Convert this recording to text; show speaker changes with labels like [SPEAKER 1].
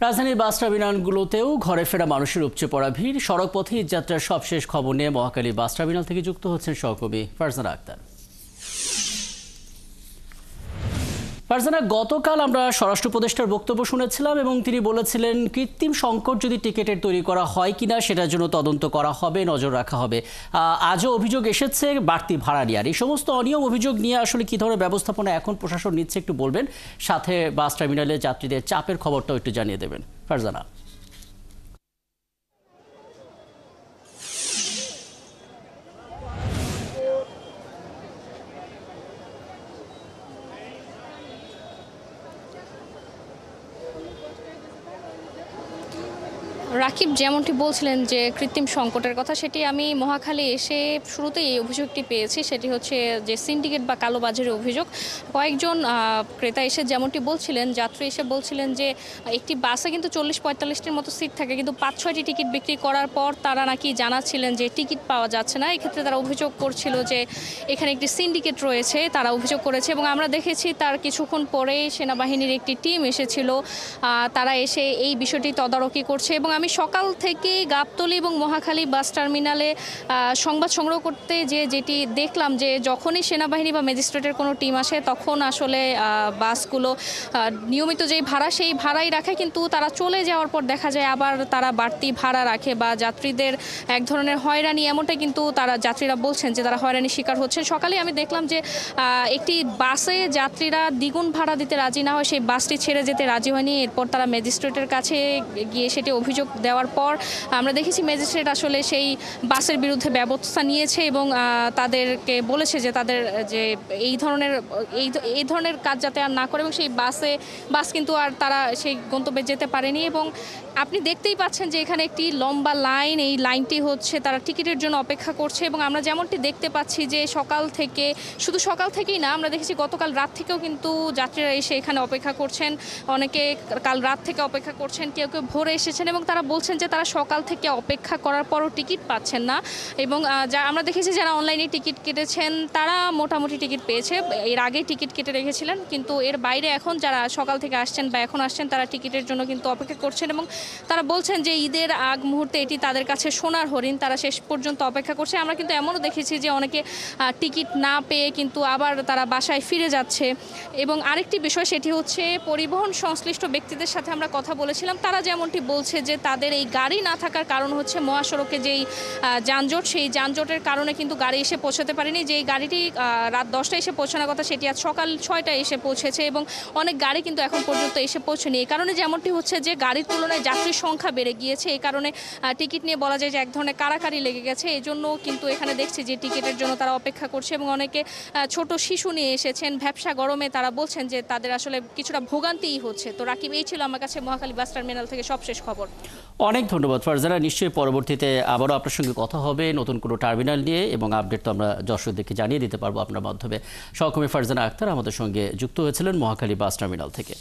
[SPEAKER 1] রাজধানীর বাস টার্মিনালগুলোতেও ঘরে ফেরা মানুষের উপচে পড়া ভিড়। সড়কপথে ঈদযাত্রার সবশেষ খবর নিয়ে মহাখালী বাস টার্মিনাল থেকে যুক্ত হচ্ছেন সহকর্মী ফারজানা আক্তার। ফারজানা, গতকাল আমরা স্বরাষ্ট্র উপদেষ্টার বক্তব্য শুনেছিলাম এবং তিনি বলেছিলেন কৃত্রিম সংকট যদি টিকিটের তৈরি করা হয় কিনা সেটার জন্য তদন্ত করা হবে, নজর রাখা হবে। আজও অভিযোগ এসেছে বাড়তি ভাড়া নিয়ে। আর এই সমস্ত অনিয়ম অভিযোগ নিয়ে আসলে কী ধরনের ব্যবস্থাপনা এখন প্রশাসন নিচ্ছে একটু বলবেন, সাথে বাস টার্মিনালে যাত্রীদের চাপের খবরটাও একটু জানিয়ে দেবেন ফারজানা।
[SPEAKER 2] রাকিব যেমনটি বলছিলেন যে কৃত্রিম সংকটের কথা, সেটি আমি মহাখালী এসে শুরুতেই এই অভিযোগটি পেয়েছি। সেটি হচ্ছে যে সিন্ডিকেট বা কালোবাজারের অভিযোগ। কয়েকজন ক্রেতা এসে যেমনটি বলছিলেন, যাত্রী এসে বলছিলেন যে একটি বাসে কিন্তু 40-45টির মতো সিট থাকে, কিন্তু 5-6টি টিকিট বিক্রি করার পর তারা নাকি জানাচ্ছিলেন যে টিকিট পাওয়া যাচ্ছে না। এক্ষেত্রে তারা অভিযোগ করছিল যে এখানে একটি সিন্ডিকেট রয়েছে, তারা অভিযোগ করেছে। এবং আমরা দেখেছি তার কিছুক্ষণ পরে সেনাবাহিনীর একটি টিম এসেছিল, তারা এসে এই বিষয়টি তদারকি করছে। এবং আমি সকাল থেকে গাবতলী এবং মহাখালী বাস টার্মিনালে সংবাদ সংগ্রহ করতে যেটি দেখলাম যে যখনই সেনাবাহিনী বা ম্যাজিস্ট্রেটের কোনো টিম আসে তখন আসলে বাসগুলো নিয়মিত যেই ভাড়া সেই ভাড়াই রাখে, কিন্তু তারা চলে যাওয়ার পর দেখা যায় আবার তারা বাড়তি ভাড়া রাখে বা যাত্রীদের এক ধরনের হয়রানি, এমনটাই কিন্তু তারা যাত্রীরা বলছেন যে তারা হয়রানির শিকার হচ্ছেন। সকালে আমি দেখলাম যে একটি বাসে যাত্রীরা দ্বিগুণ ভাড়া দিতে রাজি না হয় সেই বাসটি ছেড়ে যেতে রাজি হয়নি। এরপর তারা ম্যাজিস্ট্রেটের কাছে গিয়ে সেটি অভিযোগ দেওয়ার পর আমরা দেখেছি ম্যাজিস্ট্রেট আসলে সেই বাসের বিরুদ্ধে ব্যবস্থা নিয়েছে এবং তাদেরকে বলেছে যে তাদের যে এই ধরনের কাজ যাতে আর না করে, এবং সেই বাস কিন্তু আর তারা সেই গন্তব্যে যেতে পারেনি। এবং আপনি দেখতেই পাচ্ছেন যে এখানে একটি লম্বা লাইন, এই লাইনটি হচ্ছে তারা টিকিটের জন্য অপেক্ষা করছে। এবং আমরা যেমনটি দেখতে পাচ্ছি যে শুধু সকাল থেকেই না, আমরা দেখেছি গতকাল রাত থেকেও কিন্তু যাত্রীরা এসে এখানে অপেক্ষা করছেন। অনেকে কাল রাত থেকে অপেক্ষা করছেন, কেউ কেউ ভোরে এসেছেন এবং তারা বলছেন যে তারা সকাল থেকে অপেক্ষা করার পরও টিকিট পাচ্ছেন না। এবং আমরা দেখেছি যারা অনলাইনে টিকিট কেটেছেন তারা মোটামুটি টিকিট পেয়েছে, এর আগে টিকিট কেটে রেখেছিলেন, কিন্তু এর বাইরে এখন যারা সকাল থেকে আসছেন বা এখন আসছেন তারা টিকিটের জন্য কিন্তু অপেক্ষা করছেন। এবং তারা বলছেন যে ঈদের আগ মুহূর্তে এটি তাদের কাছে সোনার হরিণ, তারা শেষ পর্যন্ত অপেক্ষা করছে। আমরা কিন্তু এমনও দেখেছি যে অনেকে টিকিট না পেয়ে কিন্তু আবার তারা বাসায় ফিরে যাচ্ছে। এবং আরেকটি বিষয় সেটি হচ্ছে পরিবহন সংশ্লিষ্ট ব্যক্তিদের সাথে আমরা কথা বলেছিলাম, তারা যেমনটি বলছে যে তাদের এই গাড়ি না থাকার কারণ হচ্ছে মহাসড়কে যেই যানজট, সেই যানজটের কারণে কিন্তু গাড়ি এসে পৌঁছাতে পারেনি। যেই গাড়িটি রাত 10টায় এসে পৌঁছানোর কথা সেটি আজ সকাল 6টায় এসে পৌঁছেছে এবং অনেক গাড়ি কিন্তু এখন পর্যন্ত এসে পৌঁছেনি। এই কারণে যেমনটি হচ্ছে যে গাড়ির তুলনায় যাত্রীর সংখ্যা বেড়ে গিয়েছে, এই কারণে টিকিট নিয়ে বলা যায় যে এক ধরনের কাড়াকাড়ি লেগে গেছে। এই জন্য কিন্তু এখানে দেখছি যে টিকিটের জন্য তারা অপেক্ষা করছে এবং অনেকে ছোট শিশু নিয়ে এসেছেন। ভ্যাপসা গরমে তারা বলছেন যে তাদের আসলে কিছুটা ভোগান্তিই হচ্ছে। তো রাকিব, এই ছিল আমার কাছে মহাখালী বাস টার্মিনাল থেকে সবশেষ খবর।
[SPEAKER 1] অনেক ধন্যবাদ ফারজানা। নিশ্চয়ই পরবর্তীতে আবারও আপনার সঙ্গে কথা হবে নতুন কোনো টার্মিনাল নিয়ে, এবং আপডেট তো আমরা দর্শকদেরকে জানিয়ে দিতে পারবো আপনার মাধ্যমে। সহকর্মী ফারজানা আক্তার আমাদের সঙ্গে যুক্ত হয়েছিলেন মহাখালী বাস টার্মিনাল থেকে।